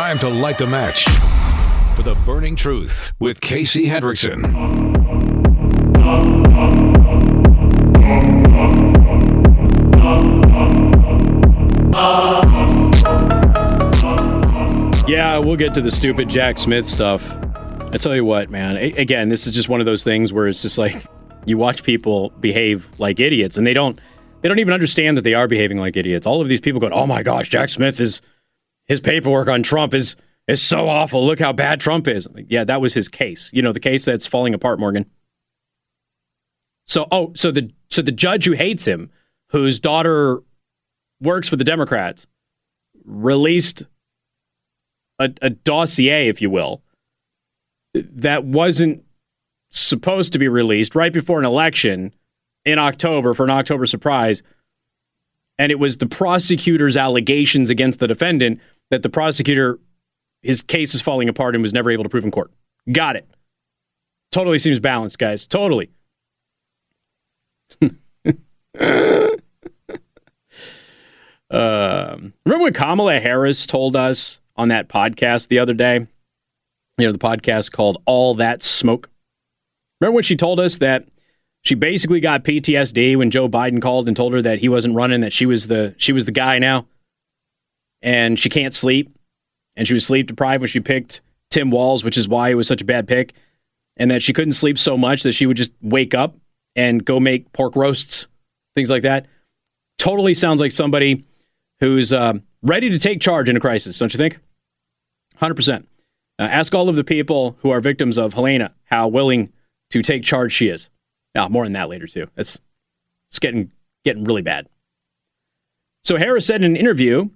Time to light the match for the burning truth with Casey Hendrickson. Yeah, we'll get to the stupid Jack Smith stuff. I tell you what, man. Again, this is just one of those things where it's just like you watch people behave like idiots, and they don't even understand that they are behaving like idiots. All of these people go, "Oh my gosh, Jack Smith his paperwork on Trump is so awful. Look how bad Trump is." I'm like, yeah, that was his case. You know, the case that's falling apart, Morgan. So the judge who hates him, whose daughter works for the Democrats, released a dossier, if you will, that wasn't supposed to be released right before an election in October for an October surprise. And it was the prosecutor's allegations against the defendant that the prosecutor, his case is falling apart and was never able to prove in court. Got it. Totally seems balanced, guys. Totally. Remember when Kamala Harris told us on that podcast the other day, you know, the podcast called All That Smoke? Remember when she told us that she basically got PTSD when Joe Biden called and told her that he wasn't running, that she was the guy now, and she can't sleep, and she was sleep deprived when she picked Tim Walz, which is why it was such a bad pick, and that she couldn't sleep so much that she would just wake up and go make pork roasts, things like that. Totally sounds like somebody who's ready to take charge in a crisis, don't you think? 100%. Ask all of the people who are victims of Helena how willing to take charge she is. Now, more on that later, too. It's getting really bad. So Harris said in an interview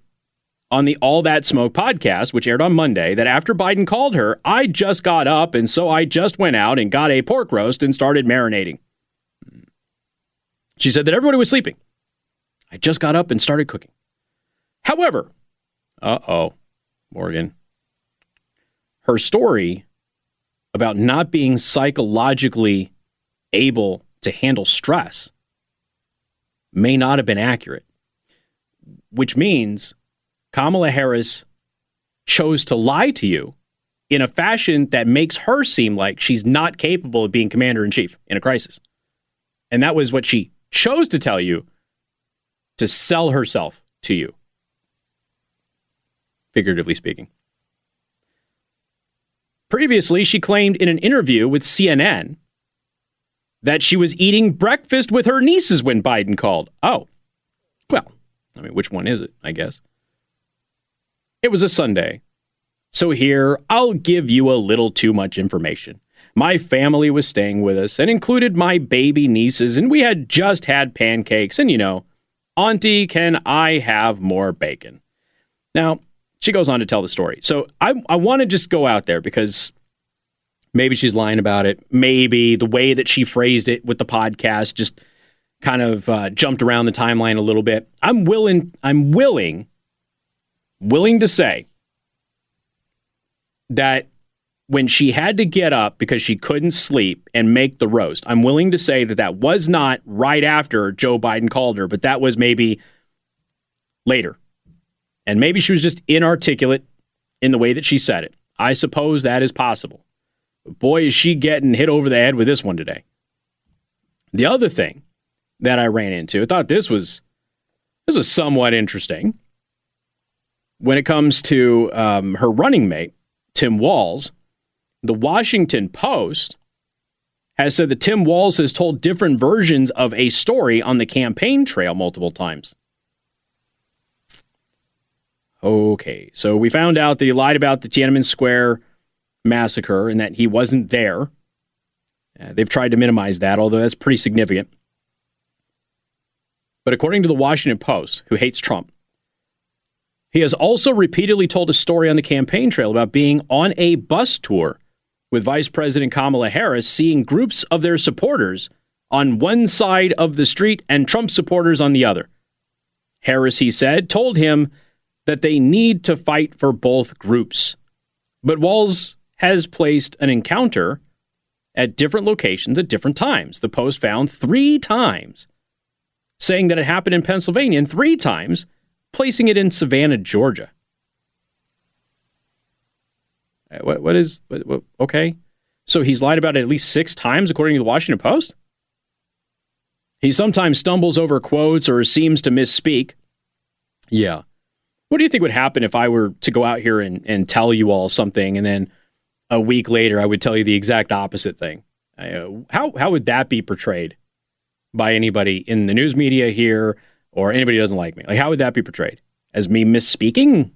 on the All That Smoke podcast, which aired on Monday, that after Biden called her, I just got up, and so I just went out and got a pork roast and started marinating. She said that everybody was sleeping. I just got up and started cooking. However, Morgan, her story about not being psychologically able to handle stress may not have been accurate, which means Kamala Harris chose to lie to you in a fashion that makes her seem like she's not capable of being commander-in-chief in a crisis. And that was what she chose to tell you, to sell herself to you, figuratively speaking. Previously, she claimed in an interview with CNN that she was eating breakfast with her nieces when Biden called. Oh, well, I mean, which one is it, I guess? It was a Sunday. So here, I'll give you a little too much information. My family was staying with us and included my baby nieces, and we had just had pancakes. And, you know, Auntie, can I have more bacon? Now, she goes on to tell the story. So I want to just go out there because maybe she's lying about it. Maybe the way that she phrased it with the podcast just kind of jumped around the timeline a little bit. I'm willing to say that when she had to get up because she couldn't sleep and make the roast, I'm willing to say that that was not right after Joe Biden called her, but that was maybe later. And maybe she was just inarticulate in the way that she said it. I suppose that is possible. But boy, is she getting hit over the head with this one today. The other thing that I ran into, I thought this was somewhat interesting. When it comes to her running mate, Tim Walz, the Washington Post has said that Tim Walz has told different versions of a story on the campaign trail multiple times. Okay, so we found out that he lied about the Tiananmen Square massacre and that he wasn't there. They've tried to minimize that, although that's pretty significant. But according to the Washington Post, who hates Trump, he has also repeatedly told a story on the campaign trail about being on a bus tour with Vice President Kamala Harris, seeing groups of their supporters on one side of the street and Trump supporters on the other. Harris, he said, told him that they need to fight for both groups. But Walz has placed an encounter at different locations at different times. The Post found 3 times, saying that it happened in Pennsylvania, and 3 times placing it in Savannah, Georgia. Okay. So he's lied about it at least 6 times, according to the Washington Post? He sometimes stumbles over quotes or seems to misspeak. Yeah. What do you think would happen if I were to go out here and tell you all something, and then a week later I would tell you the exact opposite thing? How would that be portrayed by anybody in the news media here or anybody who doesn't like me? Like, how would that be portrayed? As me misspeaking?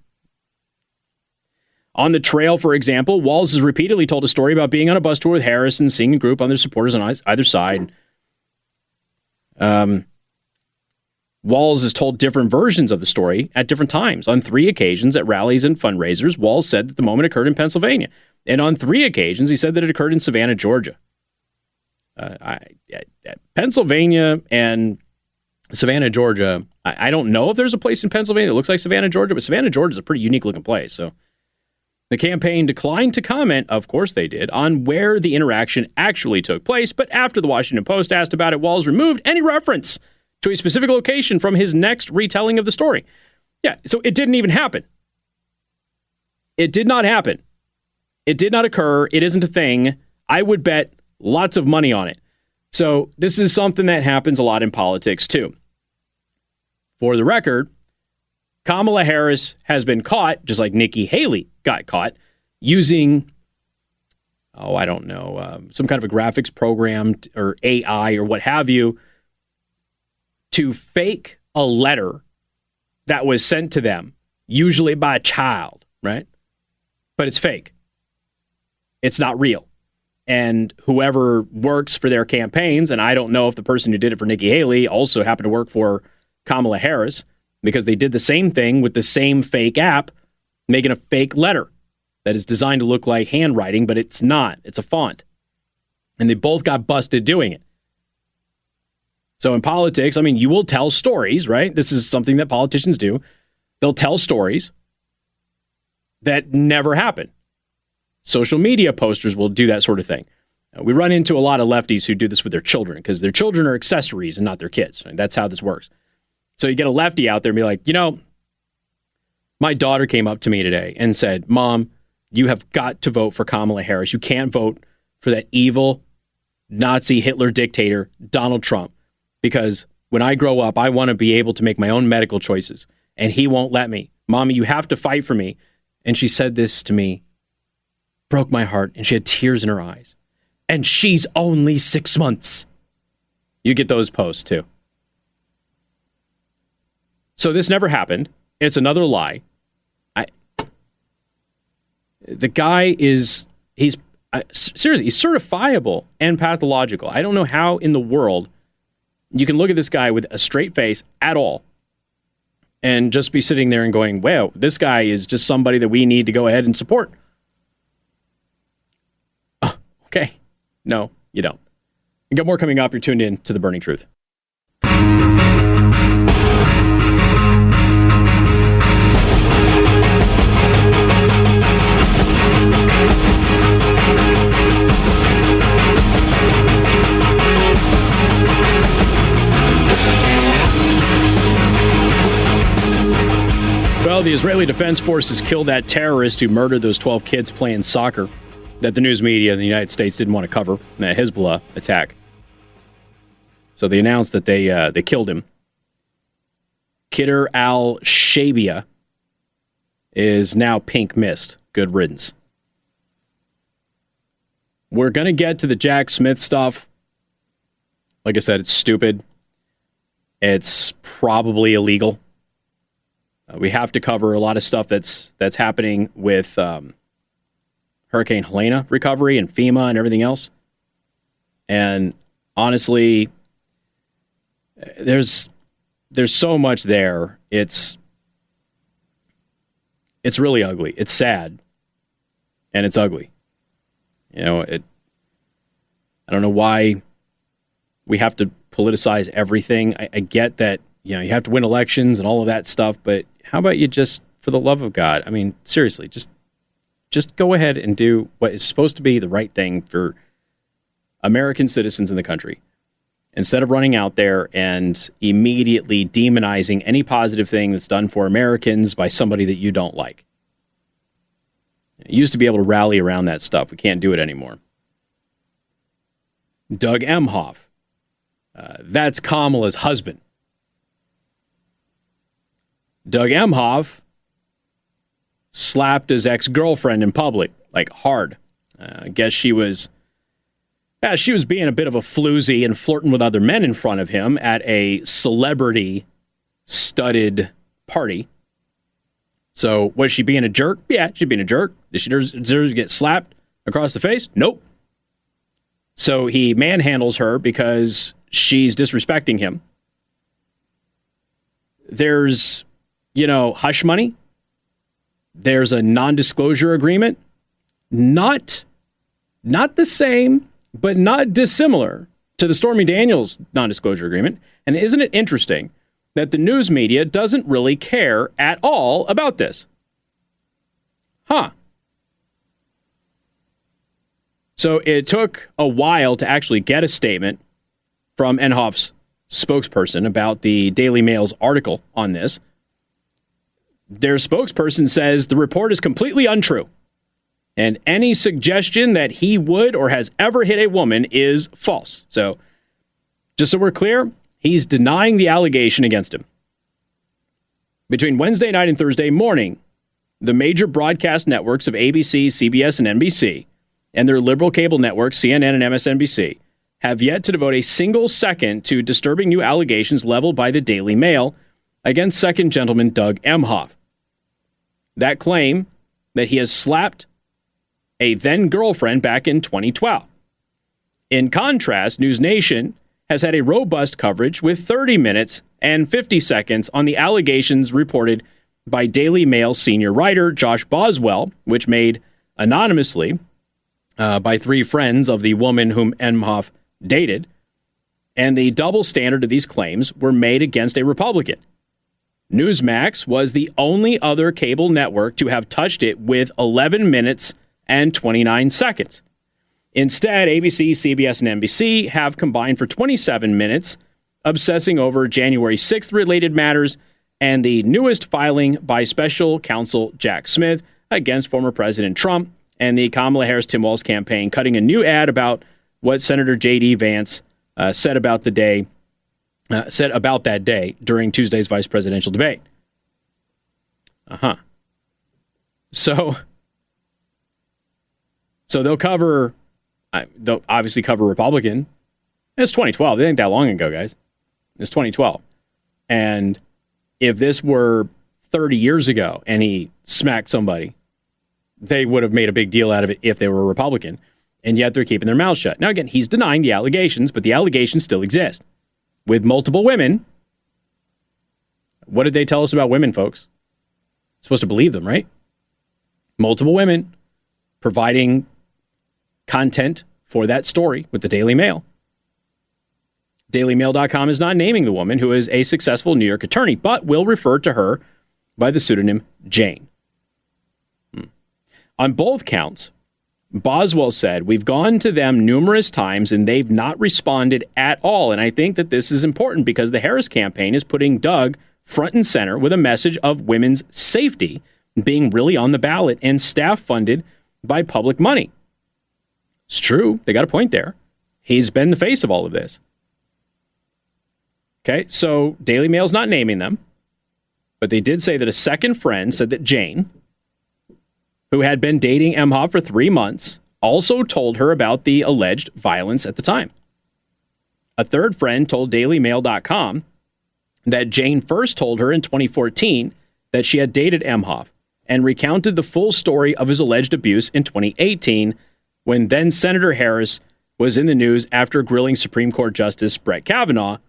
On the trail, for example, Walz has repeatedly told a story about being on a bus tour with Harris and seeing a group on their supporters on either side. Walz has told different versions of the story at different times. On 3 occasions at rallies and fundraisers, Walz said that the moment occurred in Pennsylvania. And on 3 occasions, he said that it occurred in Savannah, Georgia. Pennsylvania and Savannah, Georgia, I don't know if there's a place in Pennsylvania that looks like Savannah, Georgia, but Savannah, Georgia is a pretty unique-looking place. So the campaign declined to comment, of course they did, on where the interaction actually took place, but after the Washington Post asked about it, Walz removed any reference to a specific location from his next retelling of the story. Yeah, so it didn't even happen. It did not happen. It did not occur. It isn't a thing. I would bet lots of money on it. So this is something that happens a lot in politics, too. For the record, Kamala Harris has been caught, just like Nikki Haley got caught, using, I don't know, some kind of a graphics program or AI or what have you, to fake a letter that was sent to them, usually by a child, right? But it's fake. It's not real. And whoever works for their campaigns, and I don't know if the person who did it for Nikki Haley also happened to work for Kamala Harris, because they did the same thing with the same fake app, making a fake letter that is designed to look like handwriting, but it's not. It's a font. And they both got busted doing it. So in politics, I mean, you will tell stories, right? This is something that politicians do. They'll tell stories that never happen. Social media posters will do that sort of thing. We run into a lot of lefties who do this with their children because their children are accessories and not their kids. Right? That's how this works. So you get a lefty out there and be like, my daughter came up to me today and said, Mom, you have got to vote for Kamala Harris. You can't vote for that evil Nazi Hitler dictator, Donald Trump, because when I grow up, I want to be able to make my own medical choices, and he won't let me. Mommy, you have to fight for me. And she said this to me, broke my heart, and she had tears in her eyes. And she's only 6 months. You get those posts, too. So this never happened. It's another lie. The guy is, seriously, he's certifiable and pathological. I don't know how in the world you can look at this guy with a straight face at all and just be sitting there and going, wow, this guy is just somebody that we need to go ahead and support. Oh, okay. No, you don't. We got more coming up. You're tuned in to The Burning Truth. Well, the Israeli Defense Forces killed that terrorist who murdered those 12 kids playing soccer that the news media in the United States didn't want to cover, that Hezbollah attack. So they announced that they killed him. Kidr al-Shabia is now pink mist. Good riddance. We're going to get to the Jack Smith stuff. Like I said, it's stupid. It's probably illegal. We have to cover a lot of stuff that's happening with Hurricane Helene recovery and FEMA and everything else. And honestly, there's so much there. It's really ugly. It's sad, and it's ugly. I don't know why we have to politicize everything. I get that, you have to win elections and all of that stuff, but how about you just, for the love of God, I mean, seriously, just go ahead and do what is supposed to be the right thing for American citizens in the country, instead of running out there and immediately demonizing any positive thing that's done for Americans by somebody that you don't like. Used to be able to rally around that stuff. We can't do it anymore. Doug Emhoff. That's Kamala's husband. Doug Emhoff slapped his ex-girlfriend in public, like hard. I guess she was being a bit of a floozy and flirting with other men in front of him at a celebrity-studded party. So was she being a jerk? Yeah, she's being a jerk. Did she deserve to get slapped across the face? Nope. So he manhandles her because she's disrespecting him. There's, hush money. There's a non-disclosure agreement. Not the same, but not dissimilar to the Stormy Daniels non-disclosure agreement. And isn't it interesting that the news media doesn't really care at all about this? Huh. So it took a while to actually get a statement from Emhoff's spokesperson about the Daily Mail's article on this. Their spokesperson says the report is completely untrue, and any suggestion that he would or has ever hit a woman is false. So, just so we're clear, he's denying the allegation against him. Between Wednesday night and Thursday morning, the major broadcast networks of ABC, CBS, and NBC, and their liberal cable networks, CNN and MSNBC, have yet to devote a single second to disturbing new allegations leveled by the Daily Mail against second gentleman Doug Emhoff. That claim that he has slapped a then-girlfriend back in 2012. In contrast, News Nation has had a robust coverage with 30 minutes and 50 seconds on the allegations reported by Daily Mail senior writer Josh Boswell, which made anonymously by three friends of the woman whom Emhoff dated, and the double standard of these claims were made against a Republican. Newsmax was the only other cable network to have touched it with 11 minutes and 29 seconds. Instead, ABC, CBS, and NBC have combined for 27 minutes, obsessing over January 6th related matters and the newest filing by special counsel Jack Smith against former President Trump and the Kamala Harris-Tim Walz campaign, cutting a new ad about what Senator J.D. Vance said about that day during Tuesday's vice presidential debate. So they'll obviously cover Republican. It's 2012. It ain't that long ago, guys. It's 2012. And if this were 30 years ago and he smacked somebody, they would have made a big deal out of it if they were a Republican. And yet they're keeping their mouths shut. Now, again, he's denying the allegations, but the allegations still exist. With multiple women. What did they tell us about women, folks? Supposed to believe them, right? Multiple women providing content for that story with the Daily Mail. DailyMail.com is not naming the woman, who is a successful New York attorney, but will refer to her by the pseudonym Jane. On both counts, Boswell said, "We've gone to them numerous times and they've not responded at all." And I think that this is important because the Harris campaign is putting Doug front and center with a message of women's safety being really on the ballot and staff funded by public money. It's true. They got a point there. He's been the face of all of this. Okay, so Daily Mail's not naming them, but they did say that a second friend said that Jane, who had been dating Emhoff for 3 months, also told her about the alleged violence at the time. A third friend told DailyMail.com that Jane first told her in 2014 that she had dated Emhoff and recounted the full story of his alleged abuse in 2018 when then Senator Harris was in the news after grilling Supreme Court Justice Brett Kavanaugh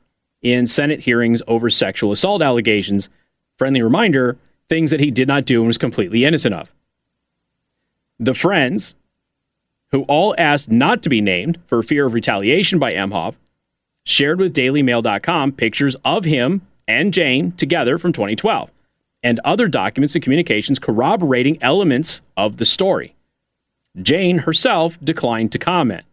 in Senate hearings over sexual assault allegations. Friendly reminder, things that he did not do and was completely innocent of. The friends, who all asked not to be named for fear of retaliation by Emhoff, shared with DailyMail.com pictures of him and Jane together from 2012 and other documents and communications corroborating elements of the story. Jane herself declined to comment.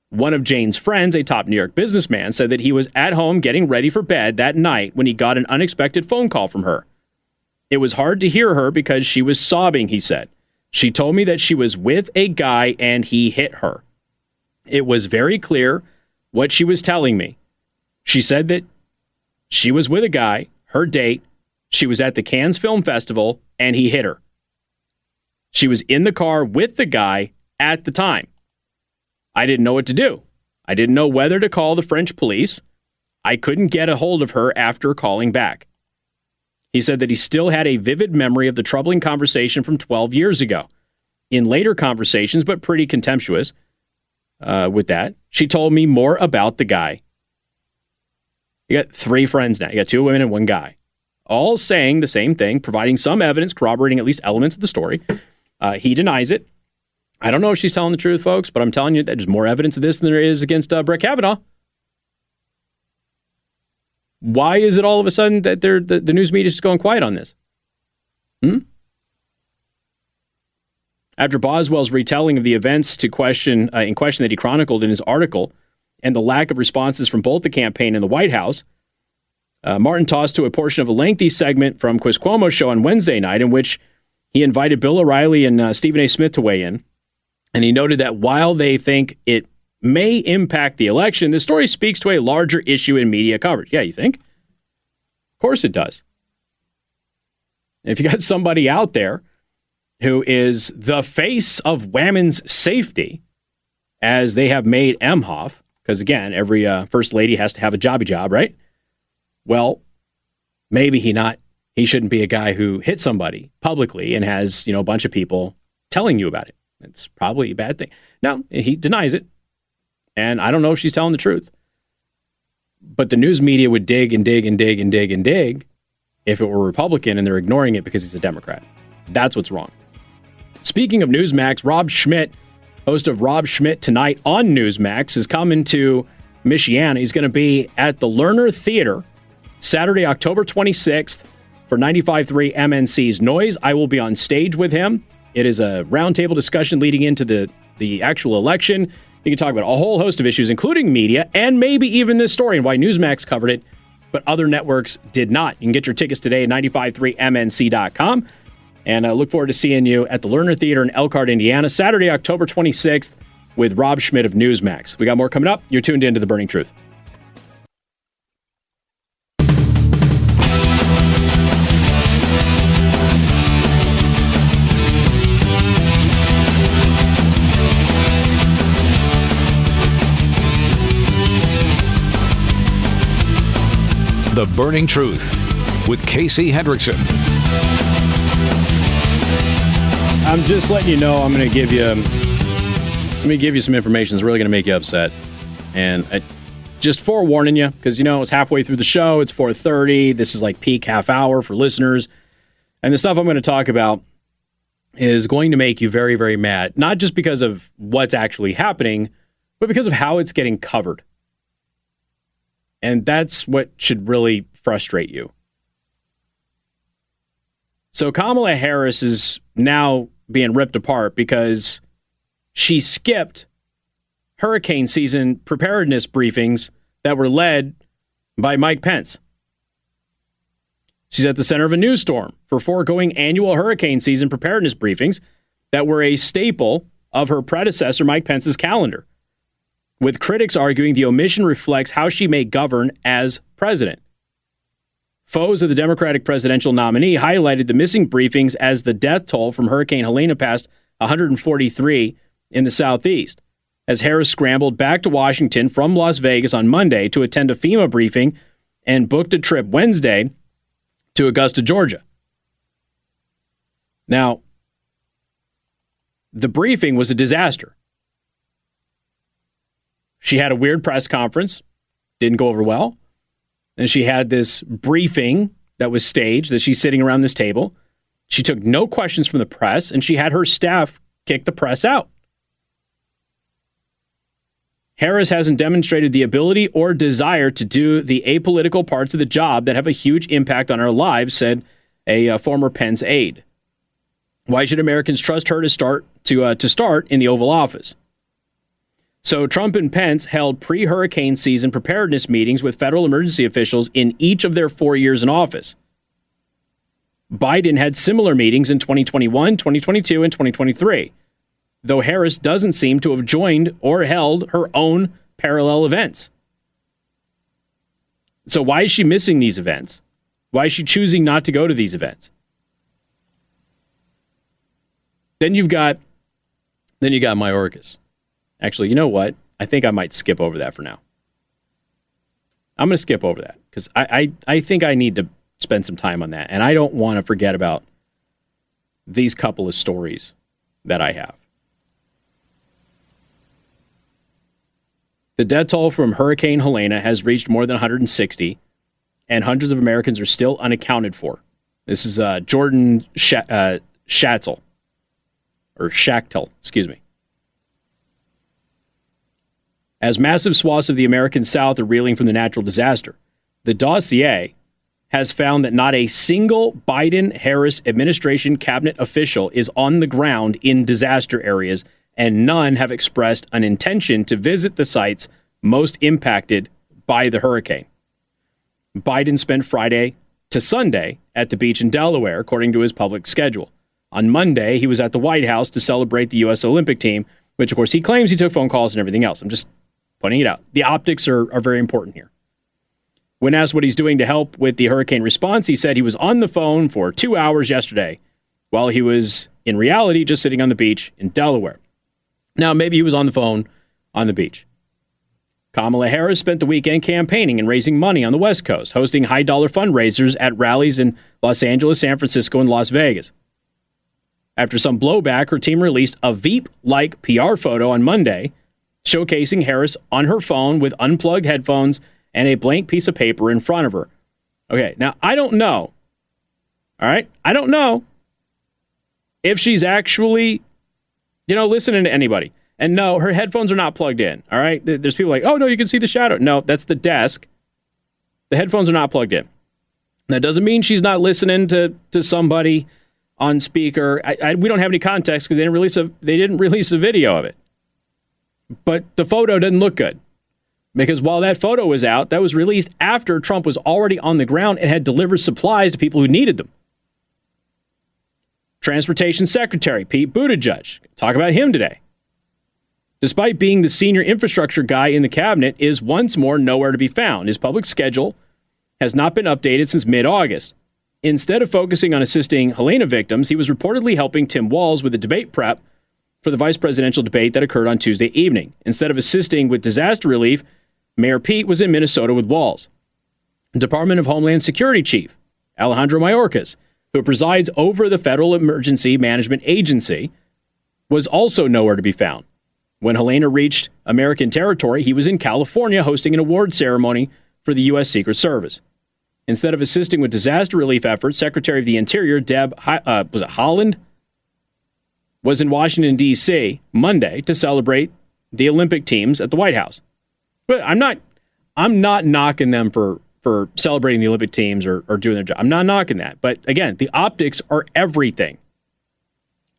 One of Jane's friends, a top New York businessman, said that he was at home getting ready for bed that night when he got an unexpected phone call from her. It was hard to hear her because she was sobbing, he said. She told me that she was with a guy and he hit her. It was very clear what she was telling me. She said that she was with a guy, her date. She was at the Cannes Film Festival and he hit her. She was in the car with the guy at the time. I didn't know what to do. I didn't know whether to call the French police. I couldn't get a hold of her after calling back. He said that he still had a vivid memory of the troubling conversation from 12 years ago. In later conversations, but pretty contemptuous with that, she told me more about the guy. You got 3 friends now. You got 2 women and 1 guy. All saying the same thing, providing some evidence, corroborating at least elements of the story. He denies it. I don't know if she's telling the truth, folks, but I'm telling you that there's more evidence of this than there is against Brett Kavanaugh. Why is it all of a sudden that the news media is just going quiet on this? After Boswell's retelling of the events in question that he chronicled in his article and the lack of responses from both the campaign and the White House, Martin tossed to a portion of a lengthy segment from Chris Cuomo's show on Wednesday night in which he invited Bill O'Reilly and Stephen A. Smith to weigh in. And he noted that while they think it may impact the election, the story speaks to a larger issue in media coverage. Yeah, you think? Of course it does. If you got somebody out there who is the face of women's safety, as they have made Emhoff, because again, every first lady has to have a jobby job, right? Well, maybe he shouldn't be a guy who hit somebody publicly and has, a bunch of people telling you about it. It's probably a bad thing. Now, he denies it, and I don't know if she's telling the truth. But the news media would dig and dig and dig and dig and dig if it were Republican, and they're ignoring it because he's a Democrat. That's what's wrong. Speaking of Newsmax, Rob Schmidt, host of Rob Schmidt Tonight on Newsmax, is coming to Michiana. He's going to be at the Lerner Theater Saturday, October 26th for 95.3 MNC's Noise. I will be on stage with him. It is a roundtable discussion leading into the actual election. You can talk about a whole host of issues, including media, and maybe even this story and why Newsmax covered it, but other networks did not. You can get your tickets today at 953mnc.com. And I look forward to seeing you at the Lerner Theater in Elkhart, Indiana, Saturday, October 26th with Rob Schmidt of Newsmax. We got more coming up. You're tuned in to The Burning Truth. The Burning Truth with Casey Hendrickson. I'm just letting you know I'm going to give you some information that's really going to make you upset. And just forewarning you, because, it's halfway through the show. It's 4:30. This is like peak half hour for listeners. And the stuff I'm going to talk about is going to make you very, very mad. Not just because of what's actually happening, but because of how it's getting covered. And that's what should really frustrate you. So Kamala Harris is now being ripped apart because she skipped hurricane season preparedness briefings that were led by Mike Pence. She's at the center of a news storm for foregoing annual hurricane season preparedness briefings that were a staple of her predecessor, Mike Pence's calendar, with critics arguing the omission reflects how she may govern as president. Foes of the Democratic presidential nominee highlighted the missing briefings as the death toll from Hurricane Helene passed 143 in the Southeast, as Harris scrambled back to Washington from Las Vegas on Monday to attend a FEMA briefing and booked a trip Wednesday to Augusta, Georgia. Now, the briefing was a disaster. She had a weird press conference, didn't go over well. And she had this briefing that was staged, that she's sitting around this table. She took no questions from the press, and she had her staff kick the press out. Harris hasn't demonstrated the ability or desire to do the apolitical parts of the job that have a huge impact on our lives, said a former Pence aide. Why should Americans trust her to start in the Oval Office? So Trump and Pence held pre-hurricane season preparedness meetings with federal emergency officials in each of their 4 years in office. Biden had similar meetings in 2021, 2022, and 2023, though Harris doesn't seem to have joined or held her own parallel events. So why is she missing these events? Why is she choosing not to go to these events? Then you got Mayorkas. Actually, you know what? I think I might skip over that for now. I'm going to skip over that because I think I need to spend some time on that. And I don't want to forget about these couple of stories that I have. The death toll from Hurricane Helene has reached more than 160, and hundreds of Americans are still unaccounted for. This is Jordan Schachtel, excuse me. As massive swaths of the American South are reeling from the natural disaster, the dossier has found that not a single Biden-Harris administration cabinet official is on the ground in disaster areas, and none have expressed an intention to visit the sites most impacted by the hurricane. Biden spent Friday to Sunday at the beach in Delaware, according to his public schedule. On Monday, he was at the White House to celebrate the U.S. Olympic team, which, of course, he claims he took phone calls and everything else. I'm just pointing it out. The optics are very important here. When asked what he's doing to help with the hurricane response, he said he was on the phone for 2 hours yesterday, while he was, in reality, just sitting on the beach in Delaware. Now, maybe he was on the phone on the beach. Kamala Harris spent the weekend campaigning and raising money on the West Coast, hosting high-dollar fundraisers at rallies in Los Angeles, San Francisco, and Las Vegas. After some blowback, her team released a Veep-like PR photo on Monday, showcasing Harris on her phone with unplugged headphones and a blank piece of paper in front of her. Okay, now, I don't know. All right? I don't know if she's actually, listening to anybody. And no, her headphones are not plugged in, all right? There's people like, oh, no, you can see the shadow. No, that's the desk. The headphones are not plugged in. That doesn't mean she's not listening to somebody on speaker. We don't have any context because they didn't release a video of it. But the photo doesn't look good. Because while that photo was out, that was released after Trump was already on the ground and had delivered supplies to people who needed them. Transportation Secretary Pete Buttigieg, talk about him today, despite being the senior infrastructure guy in the cabinet, is once more nowhere to be found. His public schedule has not been updated since mid-August. Instead of focusing on assisting Helene victims, he was reportedly helping Tim Walz with the debate prep for the vice presidential debate that occurred on Tuesday evening. Instead of assisting with disaster relief, Mayor Pete was in Minnesota with Walz. Department of Homeland Security Chief Alejandro Mayorkas, who presides over the Federal Emergency Management Agency, was also nowhere to be found. When Helene reached American territory, he was in California hosting an award ceremony for the U.S. Secret Service. Instead of assisting with disaster relief efforts, Secretary of the Interior Deb Haaland was in Washington, D.C. Monday to celebrate the Olympic teams at the White House. But I'm not knocking them for celebrating the Olympic teams or doing their job. I'm not knocking that. But again, the optics are everything.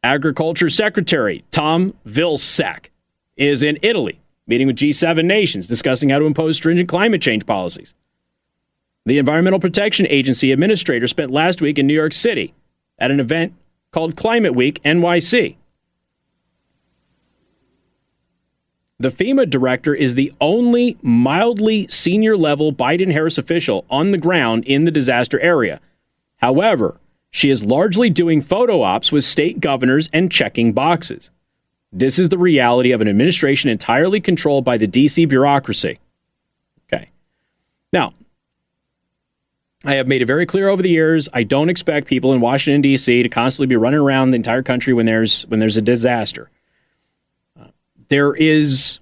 Agriculture Secretary Tom Vilsack is in Italy, meeting with G7 nations, discussing how to impose stringent climate change policies. The Environmental Protection Agency administrator spent last week in New York City at an event called Climate Week NYC. The FEMA director is the only mildly senior-level Biden-Harris official on the ground in the disaster area. However, she is largely doing photo ops with state governors and checking boxes. This is the reality of an administration entirely controlled by the D.C. bureaucracy. Okay. Now, I have made it very clear over the years, I don't expect people in Washington, D.C. to constantly be running around the entire country when there's a disaster. There is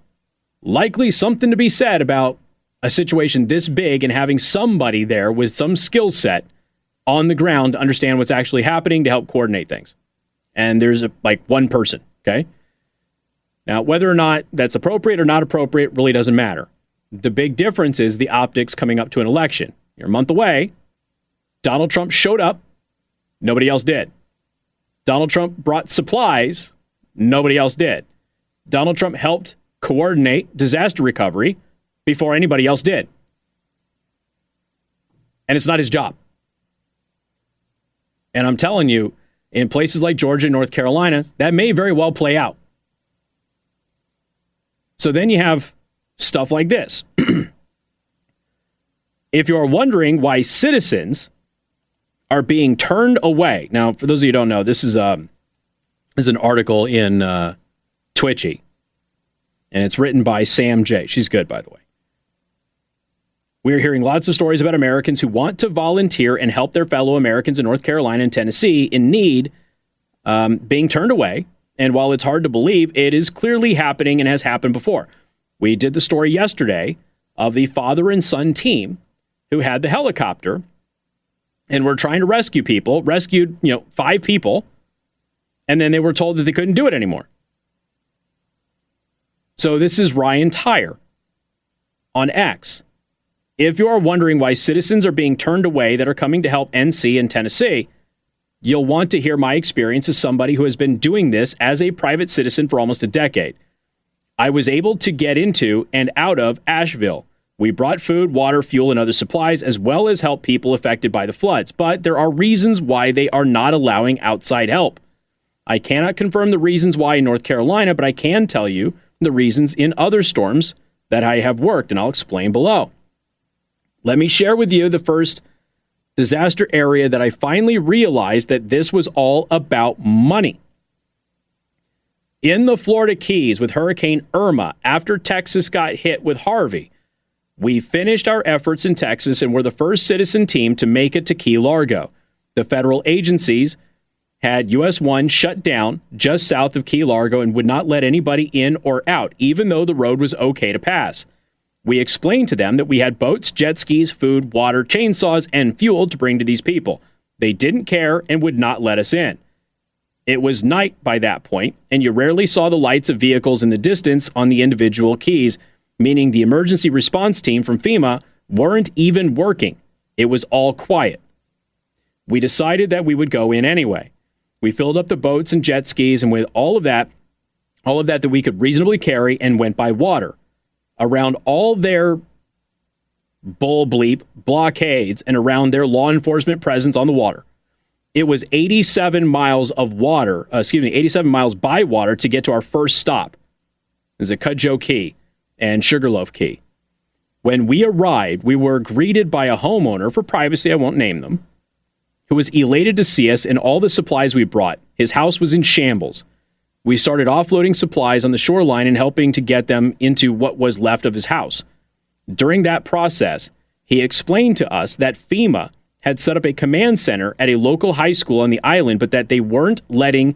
likely something to be said about a situation this big and having somebody there with some skill set on the ground to understand what's actually happening to help coordinate things. And there's one person, okay? Now, whether or not that's appropriate or not appropriate really doesn't matter. The big difference is the optics coming up to an election. You're a month away. Donald Trump showed up. Nobody else did. Donald Trump brought supplies. Nobody else did. Donald Trump helped coordinate disaster recovery before anybody else did. And it's not his job. And I'm telling you, in places like Georgia and North Carolina, that may very well play out. So then you have stuff like this. If you are wondering why citizens are being turned away. Now, for those of you who don't know, this is an article in Twitchy, and it's written by Sam J. She's good, by the way. We're hearing lots of stories about Americans who want to volunteer and help their fellow Americans in North Carolina and Tennessee in need being turned away. And while it's hard to believe, it is clearly happening and has happened before. We did the story yesterday of the father and son team who had the helicopter and were trying to rescue people, rescued 5 people, and then they were told that they couldn't do it anymore. So this is Ryan Tyre on X. If you are wondering why citizens are being turned away that are coming to help NC and Tennessee, you'll want to hear my experience as somebody who has been doing this as a private citizen for almost a decade. I was able to get into and out of Asheville. We brought food, water, fuel, and other supplies, as well as help people affected by the floods. But there are reasons why they are not allowing outside help. I cannot confirm the reasons why in North Carolina, but I can tell you the reasons in other storms that I have worked, and I'll explain below. Let me share with you the first disaster area that I finally realized that this was all about money. In the Florida Keys with Hurricane Irma, after Texas got hit with Harvey, we finished our efforts in Texas and were the first citizen team to make it to Key Largo. The federal agencies had US 1 shut down just south of Key Largo and would not let anybody in or out, even though the road was okay to pass. We explained to them that we had boats, jet skis, food, water, chainsaws, and fuel to bring to these people. They didn't care and would not let us in. It was night by that point, and you rarely saw the lights of vehicles in the distance on the individual keys, meaning the emergency response team from FEMA weren't even working. It was all quiet. We decided that we would go in anyway. We filled up the boats and jet skis, and with all of that we could reasonably carry, and went by water. Around all their bull bleep blockades and around their law enforcement presence on the water, it was 87 miles by water to get to our first stop. This is at Cudjoe Key and Sugarloaf Key. When we arrived, we were greeted by a homeowner, for privacy I won't name them, who was elated to see us and all the supplies we brought. His house was in shambles. We started offloading supplies on the shoreline and helping to get them into what was left of his house. During that process, he explained to us that FEMA had set up a command center at a local high school on the island, but that they weren't doing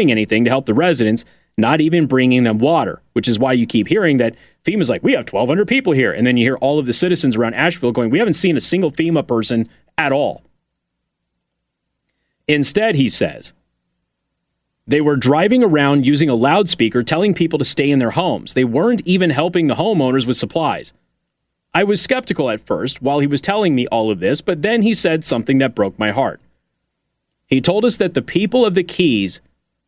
anything to help the residents, not even bringing them water, which is why you keep hearing that FEMA's like, we have 1,200 people here. And then you hear all of the citizens around Asheville going, we haven't seen a single FEMA person at all. Instead, he says, they were driving around using a loudspeaker telling people to stay in their homes. They weren't even helping the homeowners with supplies. I was skeptical at first while he was telling me all of this, but then he said something that broke my heart. He told us that the people of the Keys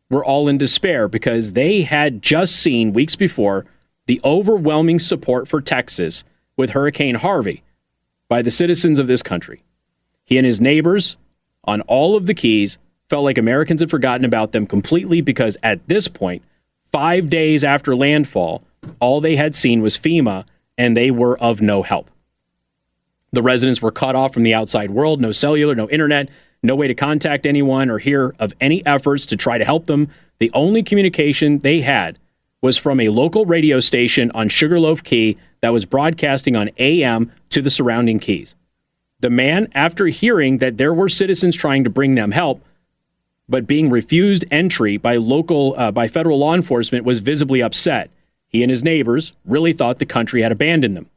were all in despair because they had just seen weeks before the overwhelming support for Texas with Hurricane Harvey by the citizens of this country. He and his neighbors on all of the Keys felt like Americans had forgotten about them completely because at this point, 5 days after landfall, all they had seen was FEMA and they were of no help. The residents were cut off from the outside world, no cellular, no internet, no way to contact anyone or hear of any efforts to try to help them. The only communication they had was from a local radio station on Sugarloaf Key that was broadcasting on AM to the surrounding keys. The man, after hearing that there were citizens trying to bring them help, but being refused entry by federal law enforcement, was visibly upset. He and his neighbors really thought the country had abandoned them.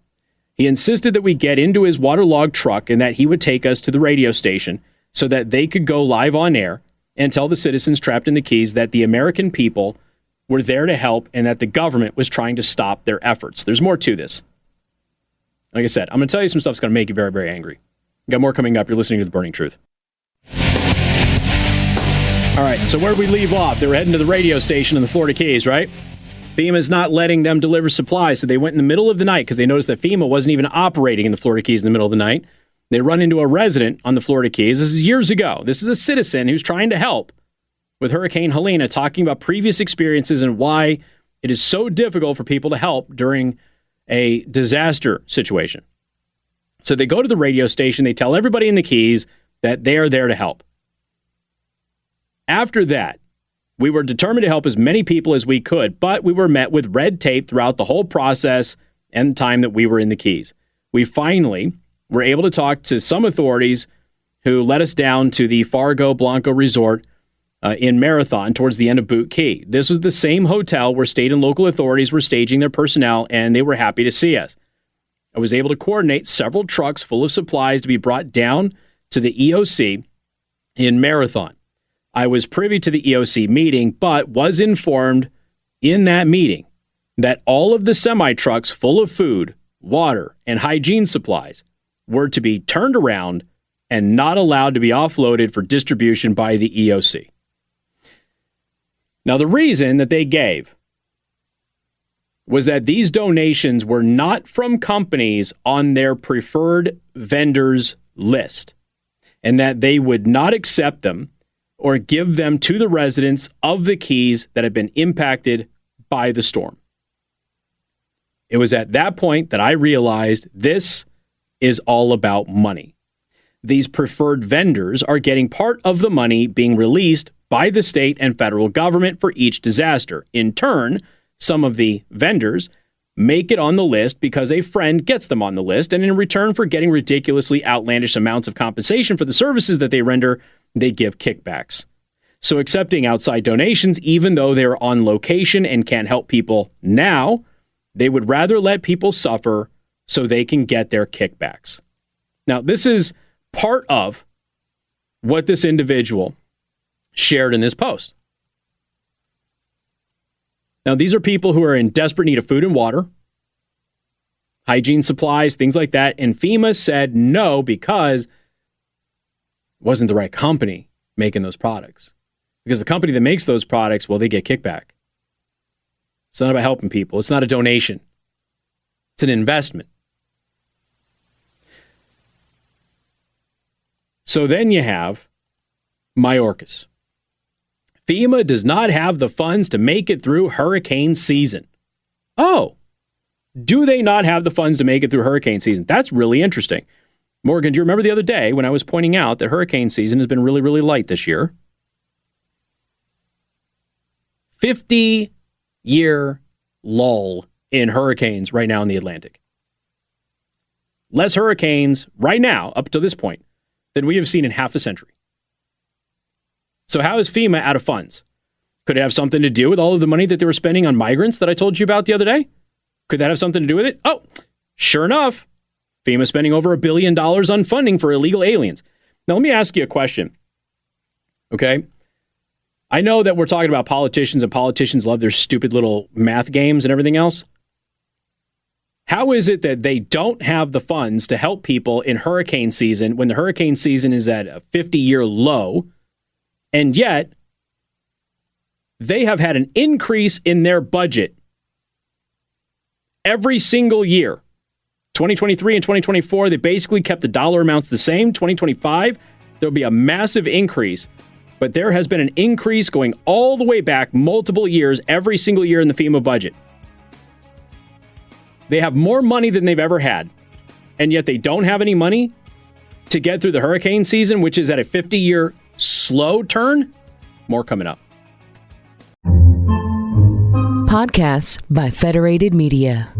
He insisted that we get into his waterlogged truck and that he would take us to the radio station so that they could go live on air and tell the citizens trapped in the Keys that the American people were there to help and that the government was trying to stop their efforts. There's more to this. Like I said, I'm going to tell you some stuff that's going to make you very, very angry. Got more coming up. You're listening to The Burning Truth. All right, so where did we leave off? They were heading to the radio station in the Florida Keys, right? FEMA's not letting them deliver supplies, so they went in the middle of the night because they noticed that FEMA wasn't even operating in the Florida Keys in the middle of the night. They run into a resident on the Florida Keys. This is years ago. This is a citizen who's trying to help with Hurricane Helene, talking about previous experiences and why it is so difficult for people to help during a disaster situation. So they go to the radio station. They tell everybody in the Keys that they are there to help. After that, we were determined to help as many people as we could, but we were met with red tape throughout the whole process and the time that we were in the Keys. We finally were able to talk to some authorities who led us down to the Fargo Blanco Resort in Marathon towards the end of Boot Key. This was the same hotel where state and local authorities were staging their personnel, and they were happy to see us. I was able to coordinate several trucks full of supplies to be brought down to the EOC in Marathon. I was privy to the EOC meeting, but was informed in that meeting that all of the semi-trucks full of food, water, and hygiene supplies were to be turned around and not allowed to be offloaded for distribution by the EOC. Now, the reason that they gave was that these donations were not from companies on their preferred vendors list, and that they would not accept them or give them to the residents of the Keys that have been impacted by the storm. It was at that point that I realized this is all about money. These preferred vendors are getting part of the money being released by the state and federal government for each disaster. In turn, some of the vendors make it on the list because a friend gets them on the list, and in return for getting ridiculously outlandish amounts of compensation for the services that they render, they give kickbacks. So accepting outside donations, even though they're on location and can't help people now, they would rather let people suffer so they can get their kickbacks. Now, this is part of what this individual shared in this post. Now, these are people who are in desperate need of food and water, hygiene supplies, things like that. And FEMA said no because it wasn't the right company making those products. Because the company that makes those products, well, they get kickback. It's not about helping people. It's not a donation. It's an investment. So then you have Mayorkas. FEMA does not have the funds to make it through hurricane season. Oh, do they not have the funds to make it through hurricane season? That's really interesting. Morgan, do you remember the other day when I was pointing out that hurricane season has been really, really light this year? 50-year lull in hurricanes right now in the Atlantic. Less hurricanes right now, up to this point, than we have seen in half a century. So how is FEMA out of funds? Could it have something to do with all of the money that they were spending on migrants that I told you about the other day? Could that have something to do with it? Oh, sure enough. FEMA spending over $1 billion on funding for illegal aliens. Now, let me ask you a question. Okay? I know that we're talking about politicians, and politicians love their stupid little math games and everything else. How is it that they don't have the funds to help people in hurricane season when the hurricane season is at a 50-year low, and yet they have had an increase in their budget every single year? 2023 and 2024, they basically kept the dollar amounts the same. 2025, there'll be a massive increase, but there has been an increase going all the way back multiple years, every single year in the FEMA budget. They have more money than they've ever had, and yet they don't have any money to get through the hurricane season, which is at a 50-year slow turn. More coming up. Podcasts by Federated Media.